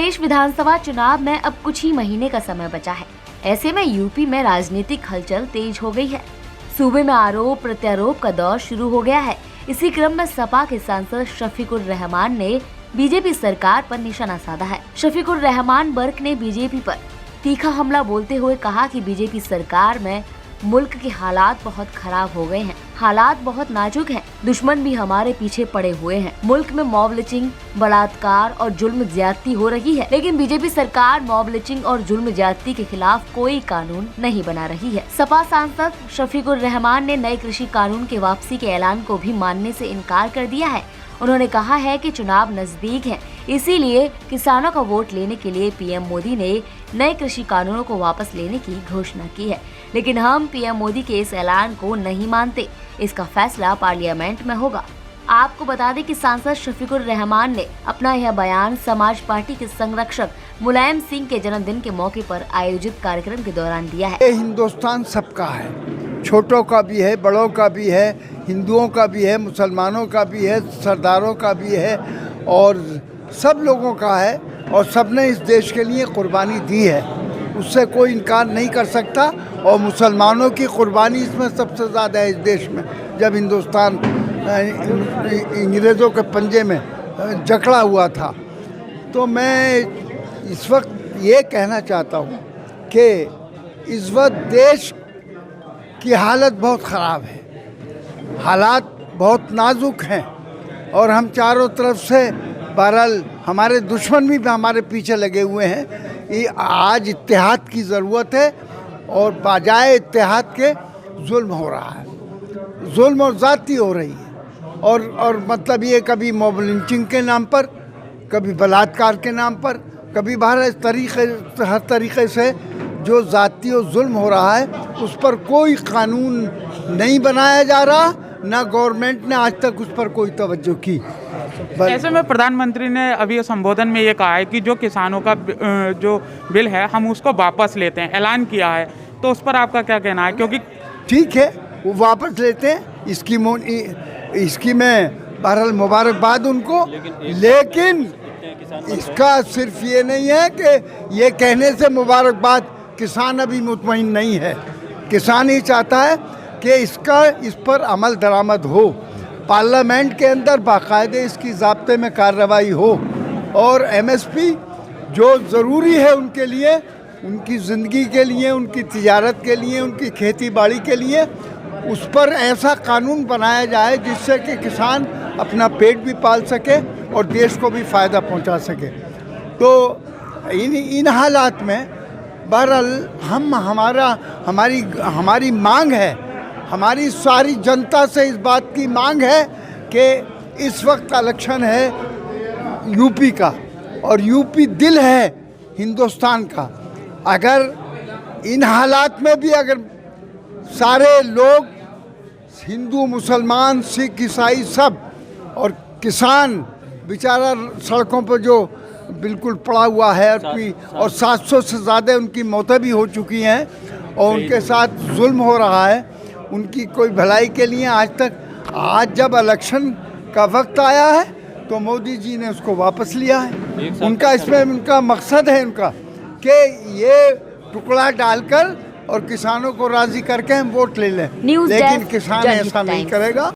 प्रदेश विधानसभा चुनाव में अब कुछ ही महीने का समय बचा है। ऐसे में यूपी में राजनीतिक हलचल तेज हो गई है। सूबे में आरोप प्रत्यारोप का दौर शुरू हो गया है। इसी क्रम में सपा के सांसद शफीकुर रहमान ने बीजेपी सरकार पर निशाना साधा है। शफीकुर रहमान बर्क ने बीजेपी पर तीखा हमला बोलते हुए कहा कि बीजेपी सरकार में मुल्क के हालात बहुत खराब हो गए हैं। हालात बहुत नाजुक हैं। दुश्मन भी हमारे पीछे पड़े हुए हैं। मुल्क में मॉब लिंचिंग, बलात्कार और जुल्म ज्यादती हो रही है, लेकिन बीजेपी सरकार मॉब लिंचिंग और जुल्म ज्यादती के खिलाफ कोई कानून नहीं बना रही है। सपा सांसद शफीकुर रहमान ने नए कृषि कानून के वापसी के ऐलान को भी मानने से इनकार कर दिया है। उन्होंने कहा है कि चुनाव नजदीक है, इसीलिए किसानों का वोट लेने के लिए पीएम मोदी ने नए कृषि कानूनों को वापस लेने की घोषणा की है, लेकिन हम पीएम मोदी के इस ऐलान को नहीं मानते। इसका फैसला पार्लियामेंट में होगा। आपको बता दें कि सांसद शफीकुर रहमान ने अपना यह बयान समाज पार्टी के संरक्षक मुलायम सिंह के जन्मदिन के मौके पर आयोजित कार्यक्रम के दौरान दिया है। हिंदुस्तान सबका है, छोटों का भी है, बड़ों का भी है, हिंदुओं का भी है, मुसलमानों का भी है, सरदारों का भी है और सब लोगों का है और सबने इस देश के लिए कुर्बानी दी है, उससे कोई इनकार नहीं कर सकता। और मुसलमानों की कुर्बानी इसमें सबसे ज़्यादा है इस देश में। जब हिंदुस्तान अंग्रेज़ों के पंजे में जकड़ा हुआ था, तो मैं इस वक्त ये कहना चाहता हूँ कि इस वक्त देश की हालत बहुत ख़राब है, हालात बहुत नाजुक हैं और हम चारों तरफ से बहरहाल हमारे दुश्मन भी हमारे पीछे लगे हुए हैं। ये आज इत्तेहाद की ज़रूरत है और बजाय इत्तेहाद के जुल्म हो रहा है, जुल्म और ज़्यादती हो रही है और मतलब ये कभी मॉब लिंचिंग के नाम पर, कभी बलात्कार के नाम पर, कभी बाहर इस तरीके हर तरीके से जो ज़्यादती और जुल्म हो रहा है उस पर कोई कानून नहीं बनाया जा रहा, ना गवर्नमेंट ने आज तक उस पर कोई तवज्जो की। ऐसे में प्रधानमंत्री ने अभी संबोधन में ये कहा है कि जो किसानों का जो बिल है हम उसको वापस लेते हैं, ऐलान किया है, तो उस पर आपका क्या कहना है? क्योंकि ठीक है वो वापस लेते हैं, इसकी मैं बहरहाल मुबारकबाद उनको, लेकिन इसका सिर्फ ये नहीं है कि ये कहने से मुबारकबाद, किसान अभी मुतमईन नहीं है। किसान ही चाहता है कि इस पर अमल दरामद हो, पार्लियामेंट के अंदर बाकायदे इसकी ज़ाब्ते में कार्रवाई हो और एमएसपी जो ज़रूरी है उनके लिए, उनकी ज़िंदगी के लिए, उनकी तिजारत के लिए, उनकी खेती बाड़ी के लिए, उस पर ऐसा कानून बनाया जाए जिससे कि किसान अपना पेट भी पाल सके और देश को भी फ़ायदा पहुंचा सके। तो इन हालात में बहरहाल हमारी मांग है, हमारी सारी जनता से इस बात की मांग है कि इस वक्त इलेक्शन है यूपी का और यूपी दिल है हिंदुस्तान का। अगर इन हालात में भी अगर सारे लोग, हिंदू, मुसलमान, सिख, ईसाई सब और किसान बेचारा सड़कों पर जो बिल्कुल पड़ा हुआ है और 700 से ज़्यादा उनकी मौतें भी हो चुकी हैं और उनके साथ जुल्म हो रहा है, उनकी कोई भलाई के लिए आज जब इलेक्शन का वक्त आया है तो मोदी जी ने उसको वापस लिया है। उनका मकसद है कि ये टुकड़ा डालकर और किसानों को राजी करके हम वोट ले लें, लेकिन किसान ऐसा नहीं करेगा।